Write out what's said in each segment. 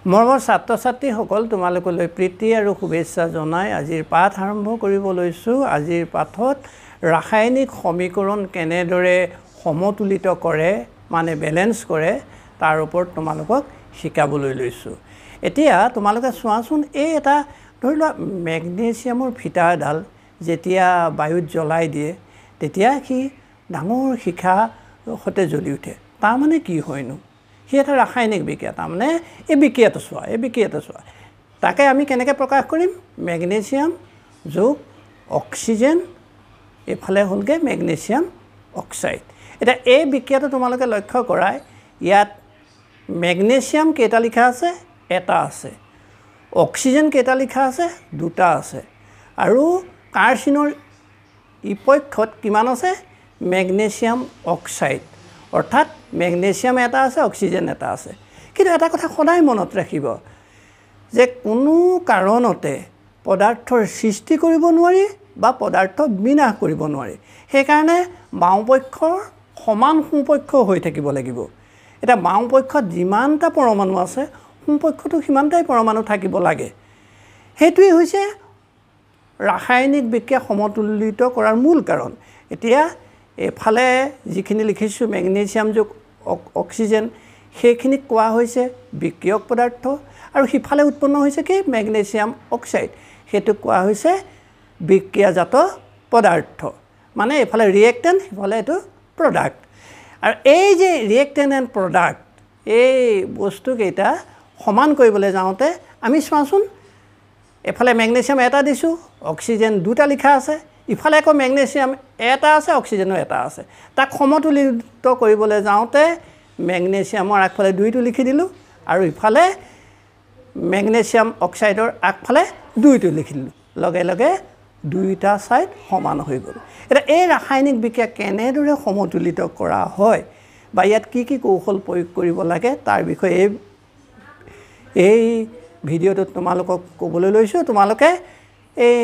মৰমৰ ছাত্ৰ ছাত্ৰীসকল তোমালোকলৈ প্ৰীতি আৰু শুভেচ্ছা জনাই আজিৰ পাঠ আৰম্ভ কৰিব লৈছোঁ। আজিৰ পাঠত ৰাসায়নিক সমীকৰণ কেনেদৰে সমতুলিত কৰে মানে বেলেন্স কৰে তাৰ ওপৰত তোমালোকক শিকাবলৈ লৈছোঁ। এতিয়া তোমালোকে চোৱাচোন, এই এটা ধৰি লোৱা মেগনেছিয়ামৰ ফিটা এডাল যেতিয়া বায়ুত জ্বলাই দিয়ে তেতিয়া সি ডাঙৰ শিখা সতে জ্বলি উঠে। তাৰমানে কি হয়নো? সি এটা ৰাসায়নিক বিক্ৰিয়া। তাৰমানে এই বিক্ৰিয়াটো চোৱা তাকে আমি কেনেকৈ প্ৰকাশ কৰিম? মেগনেছিয়াম যোগ অক্সিজেন এইফালে হ'লগৈ মেগনেছিয়াম অক্সাইড। এতিয়া এই বিক্ৰিয়াটো তোমালোকে লক্ষ্য কৰাই, ইয়াত মেগনেছিয়াম কেইটা লিখা আছে? এটা আছে। অক্সিজেন কেইটা লিখা আছে? দুটা আছে। আৰু কাৰ চিনৰ ইপক্ষত কিমান আছে? মেগনেছিয়াম অক্সাইড, অৰ্থাৎ মেগনেছিয়াম এটা আছে, অক্সিজেন এটা আছে। কিন্তু এটা কথা সদায় মনত ৰাখিব যে কোনো কাৰণতে পদাৰ্থৰ সৃষ্টি কৰিব নোৱাৰি বা পদাৰ্থ বিনাশ কৰিব নোৱাৰি। সেইকাৰণে বাওঁপক্ষৰ সমান সোঁপক্ষ হৈ থাকিব লাগিব। এতিয়া বাওঁপক্ষত যিমানটা পৰমাণু আছে সোঁপক্ষতো সিমানটাই পৰমাণু থাকিব লাগে। সেইটোৱেই হৈছে ৰাসায়নিক বিক্ৰিয়া সমতুলিত কৰাৰ মূল কাৰণ। এতিয়া এফালে যিখিনি লিখিছোঁ মেগনেছিয়াম যোগ অক্সিজেন, সেইখিনিক কোৱা হৈছে বিক্ৰিয়ক পদাৰ্থ, আৰু সিফালে উৎপন্ন হৈছে কি? মেগনেছিয়াম অক্সাইড, সেইটোক কোৱা হৈছে বিক্ৰিয়াজাত পদাৰ্থ। মানে এইফালে ৰিয়েক্টেণ্ট, সিফালে এইটো প্ৰডাক্ট। আৰু এই যে ৰিয়েক্টেণ্ট এণ্ড প্ৰডাক্ট এই বস্তুকেইটা সমান কৰিবলৈ যাওঁতে আমি চোৱাচোন, এফালে মেগনেছিয়াম এটা দিছোঁ, অক্সিজেন দুটা লিখা আছে, ইফালে আকৌ মেগনেছিয়াম এটা আছে, অক্সিজেনো এটা আছে। তাক সমতুলিত কৰিবলৈ যাওঁতে মেগনেছিয়ামৰ আগফালে 2টো লিখি দিলোঁ, আৰু ইফালে মেগনেছিয়াম অক্সাইডৰ আগফালে 2টো লিখি দিলোঁ। লগে লগে দুয়োটা ছাইড সমান হৈ গ'ল। এতিয়া এই ৰাসায়নিক বিক্ৰিয়া কেনেদৰে সমতুলিত কৰা হয় বা ইয়াত কি কি কৌশল প্ৰয়োগ কৰিব লাগে তাৰ বিষয়ে এই ভিডিঅ'টোত তোমালোকক ক'বলৈ লৈছোঁ। তোমালোকে এই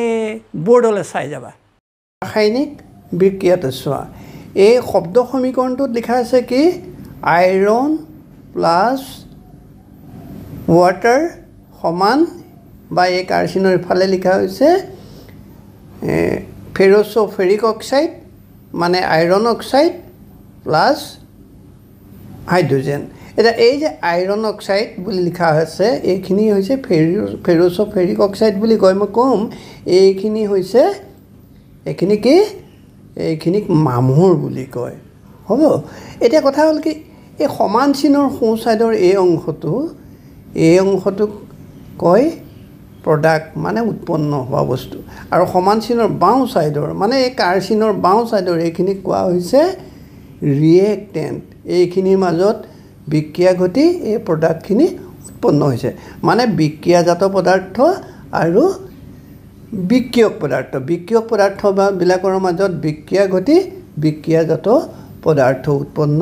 বৰ্ডলৈ চাই যাবা। ৰাসায়নিক বিক্ৰিয়াটো চোৱা, এই শব্দ সমীকৰণটোত লিখা আছে কি? আইৰণ প্লাছ ৱাটাৰ সমান, বা এই কাৰ্চিনৰ ইফালে লিখা হৈছে ফেৰ'ছ' অক্সাইড মানে আইৰণ অক্সাইড প্লাছ হাইড্ৰজেন। এতিয়া এই যে আইৰণ অক্সাইড বুলি লিখা আছে এইখিনি হৈছে ফেৰ'ছ' অক্সাইড বুলি কয়। মই ক'ম এইখিনি হৈছে, এইখিনি কি? এইখিনিক মামুৰ বুলি কয়। হ'ব। এতিয়া কথা হ'ল কি, এই সমান চিনৰ সোঁ ছাইডৰ এই অংশটোক কয় প্ৰডাক্ট মানে উৎপন্ন হোৱা বস্তু, আৰু সমান চিনৰ বাওঁ ছাইডৰ মানে এই কাৰ চিনৰ বাওঁ ছাইডৰ এইখিনিক কোৱা হৈছে ৰিয়েক্টেণ্ট। এইখিনিৰ মাজত বিক্ৰিয়া ঘটি এই প্ৰডাক্টখিনি উৎপন্ন হৈছে। মানে বিক্ৰিয়াজাত পদাৰ্থ আৰু বিক্ৰিয়ক পদাৰ্থবিলাকৰ মাজত বিক্ৰিয়া ঘটি বিক্ৰিয়াজাত পদাৰ্থ উৎপন্ন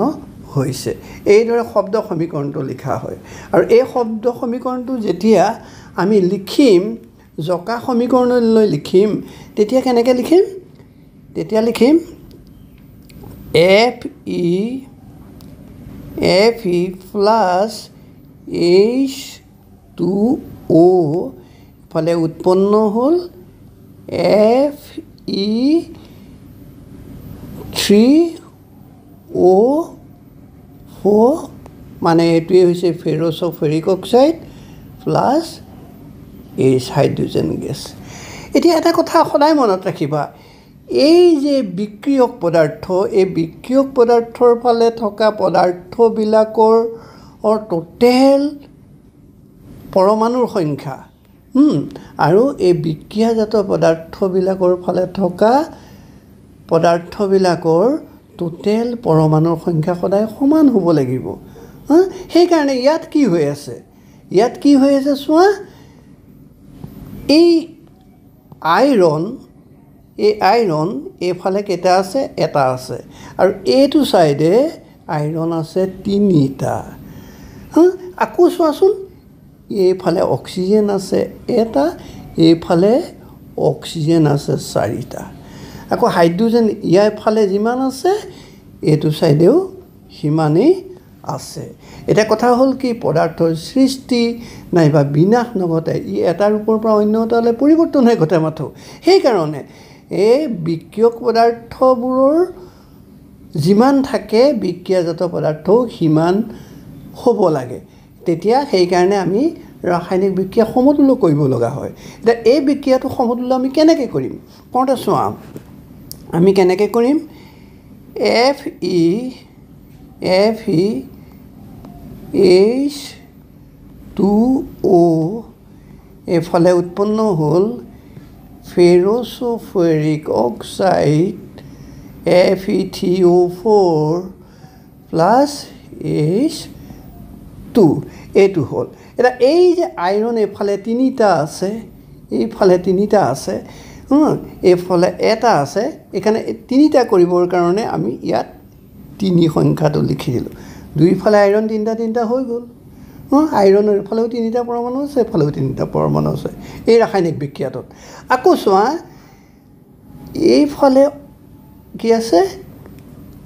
হৈছে। এইদৰে শব্দ সমীকৰণটো লিখা হয়। আৰু এই শব্দ সমীকৰণটো যেতিয়া আমি লিখিম, জকা সমীকৰণলৈ লিখিম, তেতিয়া কেনেকৈ লিখিম? তেতিয়া লিখিম Fe প্লাছ H2O, ইফালে উৎপন্ন হ'ল Fe3O4, মানে এইটোৱে হৈছে ferrous' oxide plus H hydrogen gas. এতিয়া এটা কথা সদায় মনত ৰাখিবা, এই যে বিক্ৰিয়ক পদাৰ্থ, এই বিক্ৰিয়ক পদাৰ্থৰ ফালে থকা পদাৰ্থবিলাকৰ টোটেল পৰমাণুৰ সংখ্যা আৰু এই বিক্ৰিয়াজাত পদাৰ্থবিলাকৰ ফালে থকা পদাৰ্থবিলাকৰ টোটেল পৰমাণুৰ সংখ্যা সদায় সমান হ'ব লাগিব। সেইকাৰণে ইয়াত কি হৈ আছে? চোৱা, এই আইৰণ এইফালে কেইটা আছে? এটা আছে। আৰু এইটো ছাইডে আইৰণ আছে 3টা। আকৌ চোৱাচোন, এইফালে অক্সিজেন আছে এটা, এইফালে অক্সিজেন আছে 4টা। আকৌ হাইড্ৰজেন ইয়াৰ ফালে যিমান আছে এইটো ছাইডেও সিমানেই আছে এটা কথা হ'ল কি পদাৰ্থৰ সৃষ্টি নাইবা বিনাশ নঘটে ই এটাৰ ওপৰৰ পৰা অন্য এটালৈ পৰিৱৰ্তনহে ঘটে মাথো সেইকাৰণে এই বিক্ৰিয়ক পদাৰ্থবোৰৰ যিমান থাকে বিক্ৰিয়াজাত পদাৰ্থও সিমান হ'ব লাগে তেতিয়া সেইকাৰণে আমি ৰাসায়নিক বিক্ৰিয়া সমতুল্য কৰিব লগা হয় এতিয়া এই বিক্ৰিয়াটো সমতুল্য আমি কেনেকৈ কৰিম কওঁতে চোৱা আমি কেনেকৈ কৰিম FeH2O এফালে উৎপন্ন হ'ল ফেৰ'ছ'ফেৰিক অক্সাইড Fe3O4 প্লাছ H2 এইটো হ'ল এতিয়া এই যে আইৰণ এইফালে তিনিটা আছে এইফালে তিনিটা আছে এইফালে এটা আছে এখানে তিনিটা কৰিবৰ কাৰণে আমি ইয়াত তিনি সংখ্যাটো লিখি দিলোঁ দুইফালে আইৰণ তিনিটা হৈ গ'ল আইৰণৰ এফালেও তিনিটা পৰমাণু আছে এফালেও তিনিটা পৰমাণু আছে এই ৰাসায়নিক বিক্ৰিয়াটোত আকৌ চোৱা এইফালে কি আছে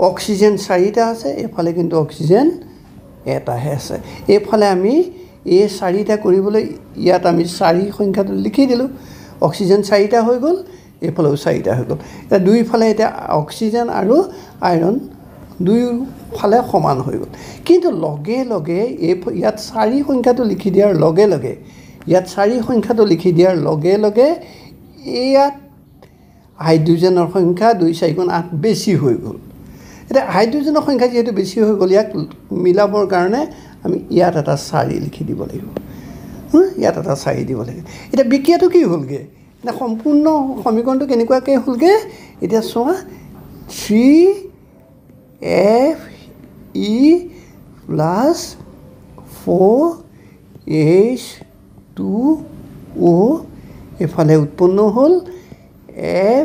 অক্সিজেন চাৰিটা আছে এইফালে কিন্তু অক্সিজেন এটাহে আছে এইফালে আমি এই চাৰিটা কৰিবলৈ ইয়াত আমি চাৰি সংখ্যাটো লিখি দিলোঁ অক্সিজেন চাৰিটা হৈ গ'ল এইফালেও চাৰিটা হৈ গ'ল এতিয়া দুইফালে এতিয়া অক্সিজেন আৰু আইৰণ দুয়োফালে সমান হৈ গ'ল কিন্তু লগে লগে ইয়াত চাৰি সংখ্যাটো লিখি দিয়াৰ লগে লগে ইয়াত হাইড্ৰজেনৰ সংখ্যা 2 4 গুণ 8 বেছি হৈ গ'ল এতিয়া হাইড্ৰজেনৰ সংখ্যা যেহেতু বেছি হৈ গ'ল ইয়াক মিলাবৰ কাৰণে আমি ইয়াত এটা 4 লিখি দিব লাগিব ইয়াত এটা 4 দিব লাগিব এতিয়া বিক্ৰিয়াটো কি হ'লগে না সম্পূৰ্ণ সমীকৰণটো কেনেকুৱাকৈ হ'লগে এতিয়া চোৱা 3Fe প্লাছ 4H2O এফালে উৎপন্ন হ'ল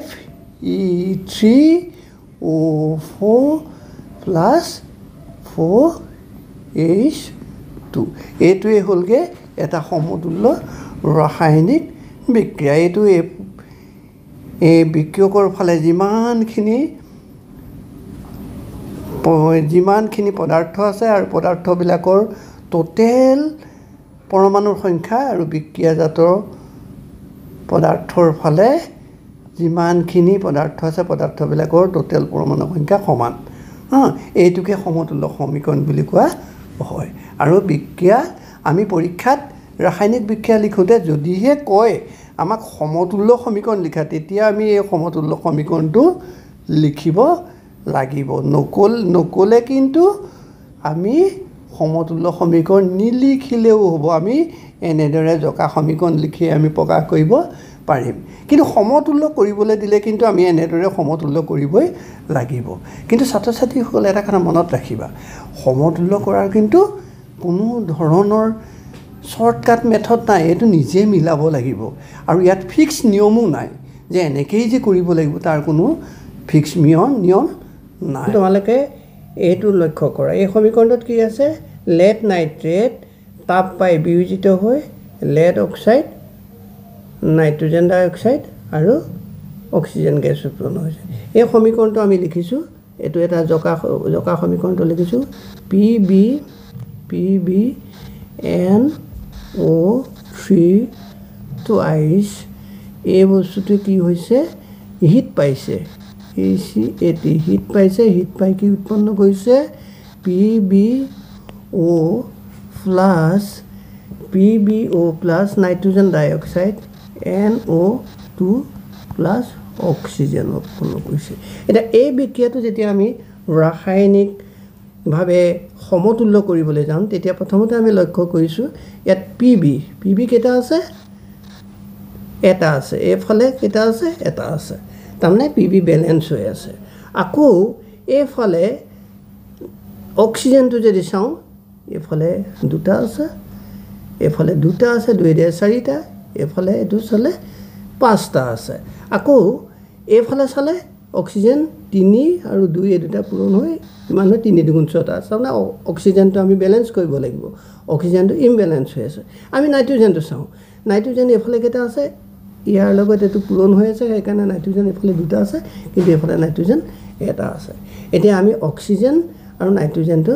Fe3O4 প্লাছ 4H2 এইটোৱে হ'লগে এটা সমতুল্য ৰাসায়নিক বিক্ৰিয়া এইটো এই বিক্ৰিয়কৰ ফালে যিমানখিনি পদাৰ্থ আছে আৰু পদাৰ্থবিলাকৰ টোটেল পৰমাণুৰ সংখ্যা আৰু বিক্ৰিয়াজাত পদাৰ্থৰ ফালে যিমানখিনি পদাৰ্থ আছে পদাৰ্থবিলাকৰ টোটেল পৰমাণুৰ সংখ্যা সমান এইটোকে সমতুল্য সমীকৰণ বুলি কোৱা হয় আৰু বিক্ৰিয়া আমি পৰীক্ষাত ৰাসায়নিক বিক্ৰিয়া লিখোঁতে যদিহে কয় আমাক সমতুল্য সমীকৰণ লিখা তেতিয়া আমি এই সমতুল্য সমীকৰণটো লিখিব লাগিব নকলে কিন্তু আমি সমতুল্য সমীকৰণ নিলিখিলেও হ'ব আমি এনেদৰে জকা সমীকৰণ লিখি আমি প্ৰকাশ কৰিব পাৰিম কিন্তু সমতুল্য কৰিবলৈ দিলে কিন্তু আমি এনেদৰে সমতুল্য কৰিবই লাগিব কিন্তু ছাত্ৰ ছাত্ৰীসকলে এটা কথা মনত ৰাখিবা সমতুল্য কৰাৰ কিন্তু কোনো ধৰণৰ শৰ্টকাট মেথড নাই এইটো নিজে মিলাব লাগিব আৰু ইয়াত ফিক্স নিয়মো নাই যে এনেকেই যে কৰিব লাগিব তাৰ কোনো ফিক্স নিয়ম নাই তোমালোকে এইটো লক্ষ্য কৰা এই সমীকৰণটোত কি আছে লেড নাইট্ৰেট তাপ পাই বিয়োজিত হৈ লেড অক্সাইড নাইট্ৰজেন ডাই অক্সাইড আৰু অক্সিজেন গেছ উৎপন্ন হৈছে এই সমীকৰণটো আমি লিখিছোঁ এইটো এটা জকা সমীকৰণটো লিখিছোঁ PbNO3 টুৱাইছ এই বস্তুটো কি হৈছে হিট পাইছে হিট পাইছে হিট পাই কি উৎপন্ন কৰিছে PbO প্লাছ নাইট্ৰজেন ডাই অক্সাইড NO2 প্লাছ অক্সিজেন উৎপন্ন কৰিছে এতিয়া এই বিক্ৰিয়াটো যেতিয়া আমি ৰাসায়নিকভাৱে সমতুল্য কৰিবলৈ যাম তেতিয়া প্ৰথমতে আমি লক্ষ্য কৰিছোঁ ইয়াত PB কেইটা আছে এটা আছে এইফালে কেইটা আছে এটা আছে তাৰমানে PB বেলেঞ্চ হৈ আছে আকৌ এইফালে অক্সিজেনটো যদি চাওঁ এইফালে দুটা আছে এইফালে দুটা আছে দুই দিয়ে চাৰিটা এইফালে এইটো চালে পাঁচটা আছে আকৌ এইফালে চালে অক্সিজেন 3 আৰু 2 এই দুটা পূৰণ হৈ কিমান হয় 3 দুগুণ 6টা আছে তাৰমানে অক্সিজেনটো আমি বেলেঞ্চ কৰিব লাগিব অক্সিজেনটো ইমবেলেঞ্চ হৈ আছে আমি নাইট্ৰজেনটো চাওঁ নাইট্ৰজেন এইফালে কেইটা আছে ইয়াৰ লগত এইটো পূৰণ হৈ আছে সেইকাৰণে নাইট্ৰজেন এইফালে দুটা আছে কিন্তু এইফালে নাইট্ৰজেন এটা আছে এতিয়া আমি অক্সিজেন আৰু নাইট্ৰজেনটো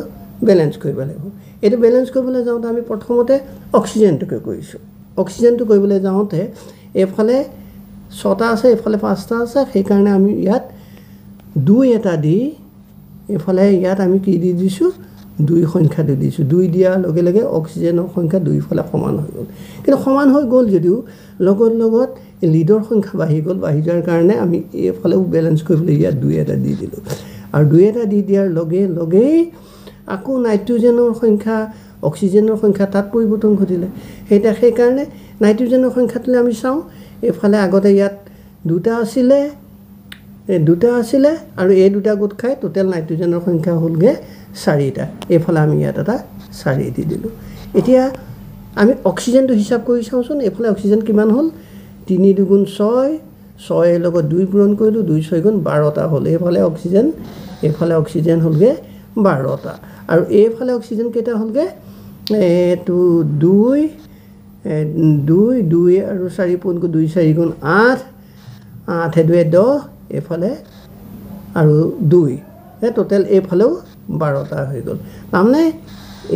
বেলেঞ্চ কৰিব লাগিব এইটো বেলেঞ্চ কৰিবলৈ যাওঁতে আমি প্ৰথমতে অক্সিজেনটোকে কৰিছোঁ অক্সিজেনটো কৰিবলৈ যাওঁতে এইফালে 6টা আছে এইফালে 5টা আছে সেইকাৰণে আমি ইয়াত 2 এটা দি এইফালে ইয়াত আমি কি দি দিছোঁ 2 সংখ্যাটো দিছোঁ 2 দিয়াৰ লগে লগে অক্সিজেনৰ সংখ্যা দুইফালে সমান হৈ গ'ল কিন্তু সমান হৈ গ'ল যদিও লগত লগত লিডৰ সংখ্যা বাঢ়ি গ'ল বাঢ়ি যোৱাৰ কাৰণে আমি এইফালেও বেলেঞ্চ কৰিবলৈ ইয়াত 2 এটা দি দিলোঁ আৰু 2 এটা দি দিয়াৰ লগে লগেই আকৌ নাইট্ৰজেনৰ সংখ্যা অক্সিজেনৰ সংখ্যা তাত পৰিৱৰ্তন ঘটিলে সেইকাৰণে নাইট্ৰজেনৰ সংখ্যাটোলৈ আমি চাওঁ এইফালে আগতে ইয়াত 2টা আছিলে আৰু এই 2টা গোট খাই টোটেল নাইট্ৰজেনৰ সংখ্যা হ'লগৈ 4টা এইফালে আমি ইয়াত এটা 4 দি দিলোঁ এতিয়া আমি অক্সিজেনটো হিচাপ কৰি চাওঁচোন এইফালে অক্সিজেন কিমান হ'ল 3 × 2 = 6 6 লগত 2 পূৰণ কৰিলোঁ 2 × 6 = 12টা হ'ল এইফালে অক্সিজেন হ'লগৈ 12টা আৰু এইফালে অক্সিজেন কেইটা হ'লগৈ এইটো 2 আৰু 4 পূৰণ কৰি 2 × 4 = 8 8 × 2 = 10 এইফালে আৰু 2 টোটেল এইফালেও 12টা হৈ গ'ল তাৰমানে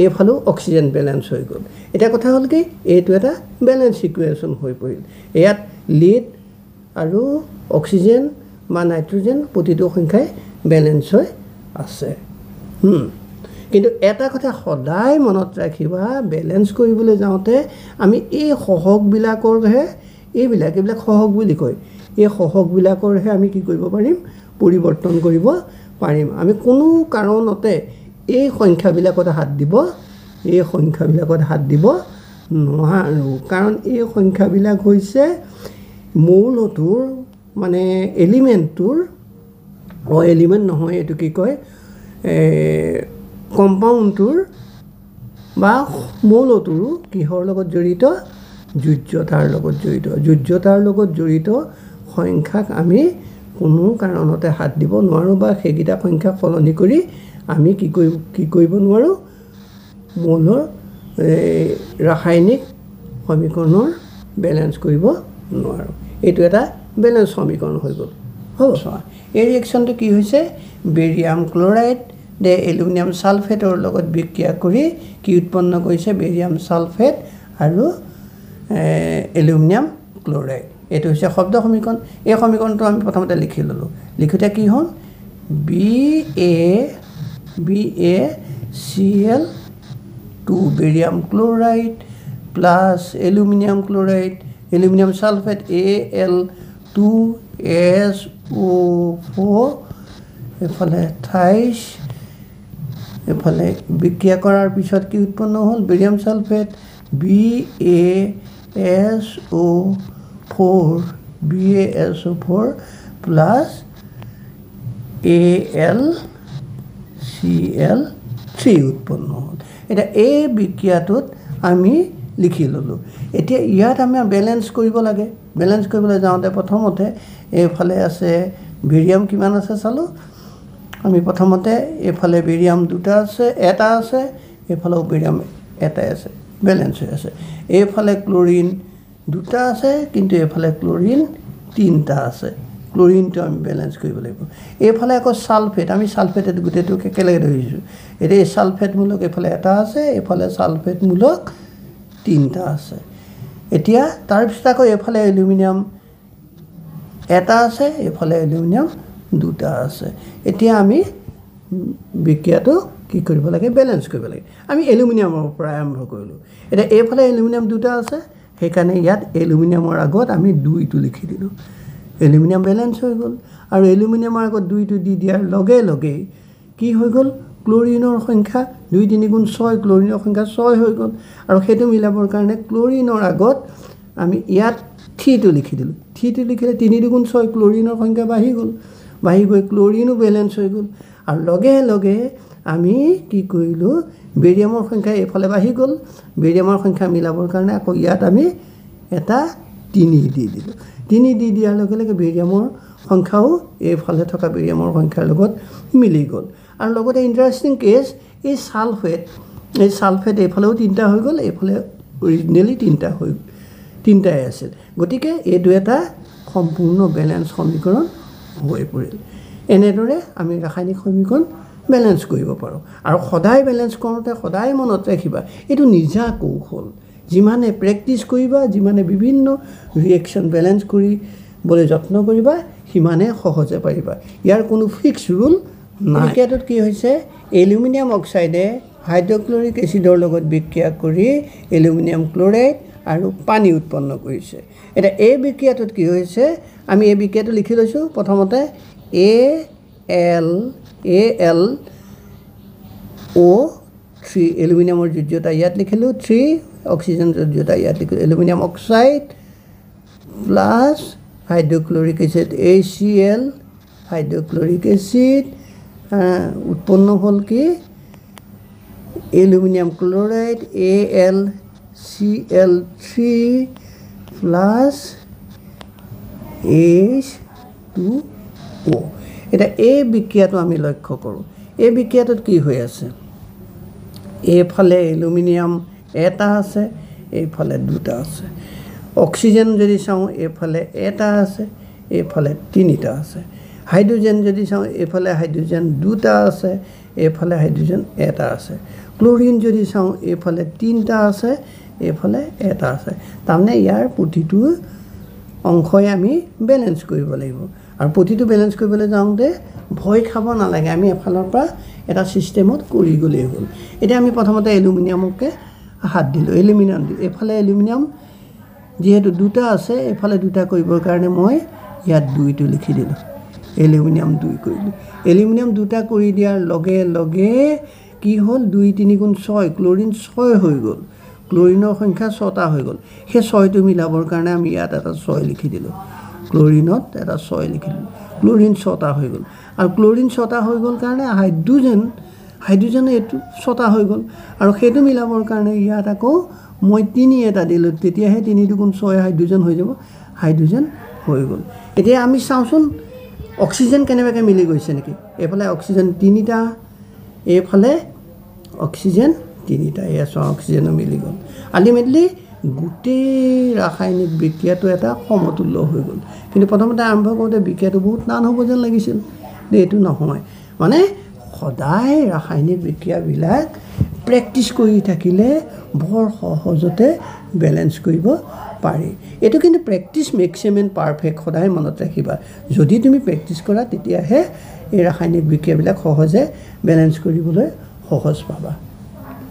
এইফালেও অক্সিজেন বেলেঞ্চ হৈ গ'ল এতিয়া কথা হ'ল কি এইটো এটা বেলেঞ্চ ইকুৱেশ্যন হৈ পৰিল ইয়াত লিড আৰু অক্সিজেন বা নাইট্ৰজেন প্ৰতিটো সংখ্যাই বেলেঞ্চ হৈ আছে কিন্তু এটা কথা সদায় মনত ৰাখিবা বেলেঞ্চ কৰিবলৈ যাওঁতে আমি এই সহগবিলাকৰহে এইবিলাক সহগ বুলি কয় এই সহগবিলাকৰহে আমি কি কৰিব পাৰিম পৰিৱৰ্তন কৰিব পাৰিম আমি কোনো কাৰণতে এই সংখ্যাবিলাকত হাত দিব নোৱাৰোঁ কাৰণ এই সংখ্যাবিলাক হৈছে মৌলটোৰ মানে এলিমেণ্টটোৰ এলিমেণ্ট নহয় এইটো কি কয় কম্পাউণ্ডটোৰ বা মৌলটোৰো কিহৰ লগত জড়িত যোজ্যতাৰ লগত জড়িত সংখ্যাক আমি কোনো কাৰণতে হাত দিব নোৱাৰোঁ বা সেইকেইটা সংখ্যা সলনি কৰি আমি কি কৰিব নোৱাৰোঁ মৌলৰ ৰাসায়নিক সমীকৰণৰ বেলেঞ্চ কৰিব নোৱাৰোঁ এইটো এটা বেলেঞ্চ সমীকৰণ হৈ গ'ল হ'ব এই ৰিয়েকশ্যনটো কি হৈছে বেৰিয়াম ক্লৰাইড এলুমিনিয়াম ছালফেটৰ লগত বিক্ৰিয়া কৰি কি উৎপন্ন কৰিছে বেৰিয়াম ছালফেট আৰু এলুমিনিয়াম ক্লৰাইড এইটো হৈছে শব্দ সমীকৰণ এই সমীকৰণটো আমি প্ৰথমতে লিখি ল'লোঁ লিখোঁতে কি হ'ল BaCl2 barium chloride plus aluminium chloride aluminium sulphate Al2SO4 এইফালে 28 এইফালে বিক্ৰিয়া কৰাৰ পিছত কি উৎপন্ন হ'ল barium sulphate BaSO4 plus AlCl3 উৎপন্ন হ'ল এতিয়া এই বিক্ৰিয়াটোত আমি লিখি ল'লোঁ এতিয়া ইয়াত আমি বেলেঞ্চ কৰিব লাগে বেলেঞ্চ কৰিবলৈ যাওঁতে প্ৰথমতে এইফালে আছে বেৰিয়াম কিমান আছে চালোঁ আমি প্ৰথমতে এইফালে বেৰিয়াম 2টা আছে এটা আছে এইফালেও বেৰিয়াম এটাই আছে বেলেঞ্চ হৈ আছে এইফালে ক্লৰিন 2টা আছে কিন্তু এইফালে ক্লৰিন 3টা আছে ক্লৰিনটো আমি বেলেঞ্চ কৰিব লাগিব এইফালে আকৌ ছালফেট আমি ছালফেট গোটেইটো একেলগে ধৰিছোঁ এতিয়া এই ছালফেটমূলক এইফালে এটা আছে এইফালে ছালফেটমূলক 3টা আছে এতিয়া তাৰপিছত আকৌ এইফালে এলুমিনিয়াম এটা আছে এইফালে এলুমিনিয়াম 2টা আছে এতিয়া আমি বিক্ৰিয়াটো কি কৰিব লাগে বেলেঞ্চ কৰিব লাগে আমি এলুমিনিয়ামৰ পৰা আৰম্ভ কৰিলোঁ এতিয়া এইফালে এলুমিনিয়াম 2টা আছে সেইকাৰণে ইয়াত এলুমিনিয়ামৰ আগত আমি 2টো লিখি দিলোঁ এলুমিনিয়াম বেলেঞ্চ হৈ গ'ল আৰু এলুমিনিয়ামৰ আগত 2টো দি দিয়াৰ লগে লগেই কি হৈ গ'ল ক্লৰিনৰ সংখ্যা 2 × 3 = 6 ক্লৰিনৰ সংখ্যা 6 হৈ গ'ল আৰু সেইটো মিলাবৰ কাৰণে ক্লৰিনৰ আগত আমি ইয়াত 3টো লিখি দিলোঁ 3টো লিখিলে 3 × 2 = 6 ক্লৰিনৰ সংখ্যা বাঢ়ি গৈ ক্লৰিনো বেলেঞ্চ হৈ গ'ল আৰু লগে লগে আমি কি কৰিলোঁ বেৰিয়ামৰ সংখ্যা এইফালে বাঢ়ি গ'ল বেৰিয়ামৰ সংখ্যা মিলাবৰ কাৰণে আকৌ ইয়াত আমি এটা 3 দি দিলোঁ 3 দি দিয়াৰ লগে লগে বেৰিয়ামৰ সংখ্যাও এইফালে থকা বেৰিয়ামৰ সংখ্যাৰ লগত মিলি গ'ল আৰু লগতে ইণ্টাৰেষ্টিং কেছ এই ছালফেট এইফালেও 3টা হৈ গ'ল এইফালে অৰিজিনেলি 3টাই আছিল গতিকে এইটো এটা সম্পূৰ্ণ বেলেঞ্চ সমীকৰণ হৈ পৰিল এনেদৰে আমি ৰাসায়নিক সমীকৰণ বেলেঞ্চ কৰিব পাৰোঁ আৰু সদায় বেলেঞ্চ কৰোঁতে সদায় মনত ৰাখিবা এইটো নিজা কৌশল যিমানে প্ৰেক্টিছ কৰিবা যিমানে বিভিন্ন ৰিয়েকশ্যন বেলেঞ্চ কৰিবলৈ যত্ন কৰিবা সিমানে সহজে পাৰিবা ইয়াৰ কোনো ফিক্স ৰুল নাই বিক্ৰিয়াটোত কি হৈছে এলুমিনিয়াম অক্সাইডে হাইড্ৰক্লৰিক এচিডৰ লগত বিক্ৰিয়া কৰি এলুমিনিয়াম ক্লৰাইড আৰু পানী উৎপন্ন কৰিছে এতিয়া এই বিক্ৰিয়াটোত কি হৈছে আমি এই বিক্ৰিয়াটো লিখি লৈছোঁ প্ৰথমতে AlO3 এলুমিনিয়ামৰ যোজ্যতা ইয়াত লিখিলোঁ 3 অক্সিজেন যোজ্যতা ইয়াত লিখিলোঁ aluminium oxide plus hydrochloric acid HCl hydrochloric acid উৎপন্ন হ'ল কি aluminium chloride AlCl3 plus H2O এতিয়া এই বিক্ৰিয়াটো আমি লক্ষ্য কৰোঁ এই বিক্ৰিয়াটোত কি হৈ আছে এইফালে এলুমিনিয়াম এটা আছে এইফালে দুটা আছে অক্সিজেন যদি চাওঁ এইফালে এটা আছে এইফালে তিনিটা আছে হাইড্ৰোজেন যদি চাওঁ এইফালে হাইড্ৰোজেন দুটা আছে এইফালে হাইড্ৰোজেন এটা আছে ক্লোৰিন যদি চাওঁ এইফালে তিনিটা আছে এইফালে এটা আছে তাৰমানে ইয়াৰ প্ৰতিটো অংশই আমি বেলেঞ্চ কৰিব লাগিব আৰু প্ৰতিটো বেলেঞ্চ কৰিবলৈ যাওঁতে ভয় খাব নালাগে আমি এফালৰ পৰা এটা ছিষ্টেমত কৰি গ'লেই হ'ল এতিয়া আমি প্ৰথমতে এলুমিনিয়ামকে হাত দিলোঁ এলুমিনিয়াম এইফালে এলুমিনিয়াম যিহেতু দুটা আছে এইফালে দুটা কৰিবৰ কাৰণে মই ইয়াত 2টো লিখি দিলোঁ এলুমিনিয়াম 2 কৰিলোঁ এলুমিনিয়াম দুটা কৰি দিয়াৰ লগে লগে কি হ'ল 2 3 গুণ 6 ক্লোৰিন 6 হৈ গ'ল ক্লোৰিনৰ সংখ্যা 6টা হৈ গ'ল সেই 6টো মিলাবৰ কাৰণে আমি ইয়াত এটা 6 লিখি দিলোঁ ক্লোৰিনত এটা 6 লিখি দিলোঁ ক্লোৰিন 6টা হৈ গ'ল আৰু ক্লোৰিন 6টা হৈ গ'ল কাৰণে হাইড্ৰোজেন এইটো 6টা হৈ গ'ল আৰু সেইটো মিলাবৰ কাৰণে ইয়াত আকৌ মই 3 এটা দিলোঁ তেতিয়াহে 3 2 6 হাইড্ৰোজেন হৈ যাব হাইড্ৰোজেন হৈ গ'ল এতিয়া আমি চাওঁচোন অক্সিজেন কেনেবাকৈ মিলি গৈছে নেকি এইফালে অক্সিজেন 3টা এইফালে অক্সিজেন 3টা এয়া চোৱা অক্সিজেনো মিলি গ'ল আল্টিমেটলি গোটেই ৰাসায়নিক বিক্ৰিয়াটো এটা সমতুল্য হৈ গ'ল কিন্তু প্ৰথমতে আৰম্ভ কৰোঁতে বিক্ৰিয়াটো বহুত টান হ'ব যেন লাগিছিল এইটো নহয় মানে সদায় ৰাসায়নিক বিক্ৰিয়াবিলাক প্ৰেক্টিছ কৰি থাকিলে বৰ সহজতে বেলেঞ্চ কৰিব পাৰি এইটো কিন্তু practice makes a man perfect সদায় মনত ৰাখিবা যদি তুমি প্ৰেক্টিছ কৰা তেতিয়াহে এই ৰাসায়নিক বিক্ৰিয়াবিলাক সহজে বেলেঞ্চ কৰিবলৈ সহজ পাবা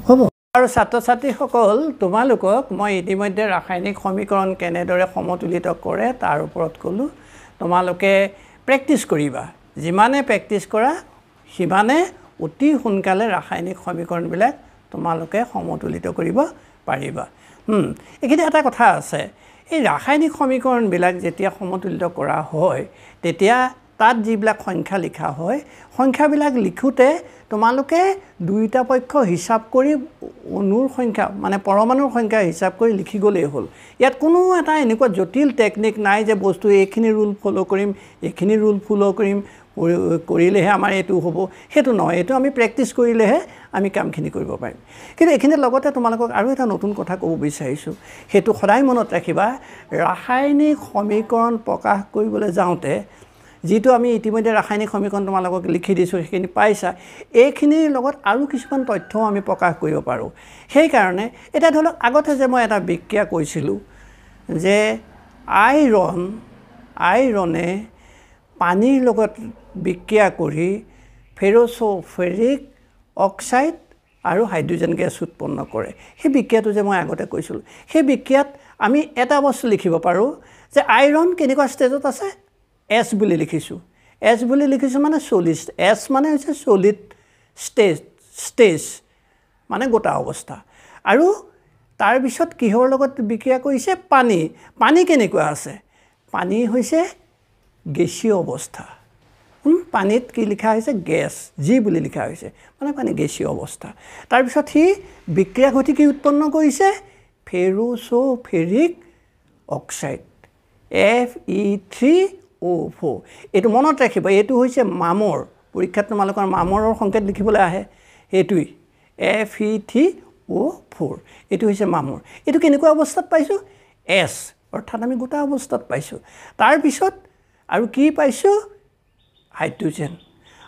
হ'ব আৰু ছাত্ৰ ছাত্ৰীসকল তোমালোকক মই ইতিমধ্যে ৰাসায়নিক সমীকৰণ কেনেদৰে সমতুলিত কৰে তাৰ ওপৰত ক'লোঁ তোমালোকে প্ৰেক্টিছ কৰিবা যিমানে প্ৰেক্টিছ কৰা সিমানে অতি সোনকালে ৰাসায়নিক সমীকৰণবিলাক তোমালোকে সমতুলিত কৰিব পাৰিবা এইখিনি এটা কথা আছে এই ৰাসায়নিক সমীকৰণবিলাক যেতিয়া সমতুলিত কৰা হয় তেতিয়া তাত যিবিলাক সংখ্যা লিখা হয় সংখ্যাবিলাক লিখোঁতে তোমালোকে দুইটা পক্ষ হিচাপ কৰি অণুৰ সংখ্যা মানে পৰমাণুৰ সংখ্যা হিচাপ কৰি লিখি গ'লেই হ'ল ইয়াত কোনো এটা এনেকুৱা জটিল টেকনিক নাই যে বস্তু এইখিনি ৰুল ফ'ল' কৰিম এইখিনি ৰুল ফ'ল' কৰিলেহে আমাৰ এইটো হ'ব সেইটো নহয় এইটো আমি প্ৰেক্টিছ কৰিলেহে আমি কামখিনি কৰিব পাৰিম কিন্তু এইখিনিৰ লগতে তোমালোকক আৰু এটা নতুন কথা ক'ব বিচাৰিছোঁ সেইটো সদায় মনত ৰাখিবা ৰাসায়নিক সমীকৰণ প্ৰকাশ কৰিবলৈ যাওঁতে যিটো আমি ইতিমধ্যে ৰাসায়নিক সমীকৰণ তোমালোকক লিখি দিছোঁ সেইখিনি পাইছা এইখিনিৰ লগত আৰু কিছুমান তথ্যও আমি প্ৰকাশ কৰিব পাৰোঁ সেইকাৰণে এতিয়া ধৰি লওক আগতে যে মই এটা বিক্ৰিয়া কৈছিলোঁ যে আইৰণে পানীৰ লগত বিক্ৰিয়া কৰি ফেৰ'ছ'ফেৰিক অক্সাইড আৰু হাইড্ৰোজেন গেছ উৎপন্ন কৰে সেই বিক্ৰিয়াটো যে মই আগতে কৈছিলোঁ সেই বিক্ৰিয়াত আমি এটা বস্তু লিখিব পাৰোঁ যে আইৰণ কেনেকুৱা ষ্টেজত আছে এছ বুলি লিখিছোঁ মানে চলিড এছ মানে হৈছে চলিড ষ্টেজ মানে গোটা অৱস্থা আৰু তাৰপিছত কিহৰ লগত বিক্ৰিয়া কৰিছে পানী কেনেকুৱা আছে পানী হৈছে গেছীয় অৱস্থা পানীত কি লিখা হৈছে গেছ জি বুলি লিখা হৈছে মানে পানী গেছীয় অৱস্থা তাৰপিছত সি বিক্ৰিয়া ঘটি কি উৎপন্ন কৰিছে ফেৰ'ছ'ফেৰিক অক্সাইড Fe3O4 এইটো মনত ৰাখিবা এইটো হৈছে মামৰ পৰীক্ষাত তোমালোকৰ মামৰৰ সংকেত লিখিবলৈ আহে এইটোই Fe3O4 এইটো হৈছে মামৰ এইটো কেনেকুৱা অৱস্থাত পাইছোঁ এছ অৰ্থাৎ আমি গোটা অৱস্থাত পাইছোঁ তাৰপিছত আৰু কি পাইছোঁ হাইড্ৰোজেন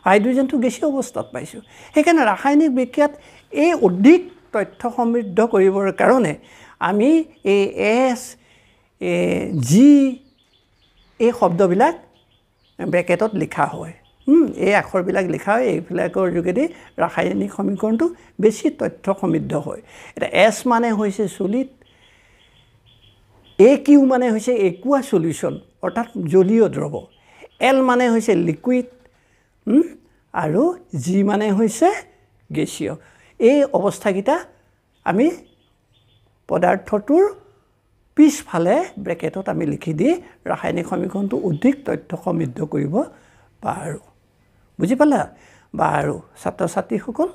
হাইড্ৰজেনটো গেছীয় অৱস্থাত পাইছোঁ সেইকাৰণে ৰাসায়নিক বিক্ৰিয়াত এই অধিক তথ্য সমৃদ্ধ কৰিবৰ কাৰণে আমি এই এছ জি এই শব্দবিলাক ব্ৰেকেটত লিখা হয় এই আখৰবিলাক লিখা হয় এইবিলাকৰ যোগেদি ৰাসায়নিক সমীকৰণটো বেছি তথ্য সমৃদ্ধ হয় এতিয়া এছ মানে হৈছে সলিড এ কিউ মানে হৈছে একুয়া সলিউশন অৰ্থাৎ জলীয় দ্ৰৱ এল মানে হৈছে লিকুইড আৰু জি মানে হৈছে গেছীয় এই অৱস্থাকিটা আমি পদাৰ্থটোৰ পিছফালে ব্ৰেকেটত আমি লিখি দি ৰাসায়নিক সমীকৰণটো অধিক তথ্য সমৃদ্ধ কৰিব পাৰোঁ বুজি পালা বাৰু ছাত্ৰ ছাত্ৰীসকল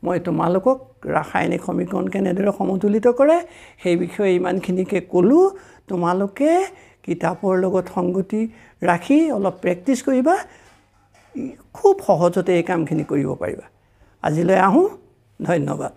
মই তোমালোকক ৰাসায়নিক সমীকৰণ কেনেদৰে সমতুলিত কৰে সেই বিষয়ে ইমানখিনিকে ক'লো তোমালোকে কিতাপৰ লগত সংগতি ৰাখি অলপ প্ৰেক্টিছ কৰিবা খুব সহজতে এই কামখিনি কৰিব পাৰিবা আজিলৈ আহোঁ ধন্যবাদ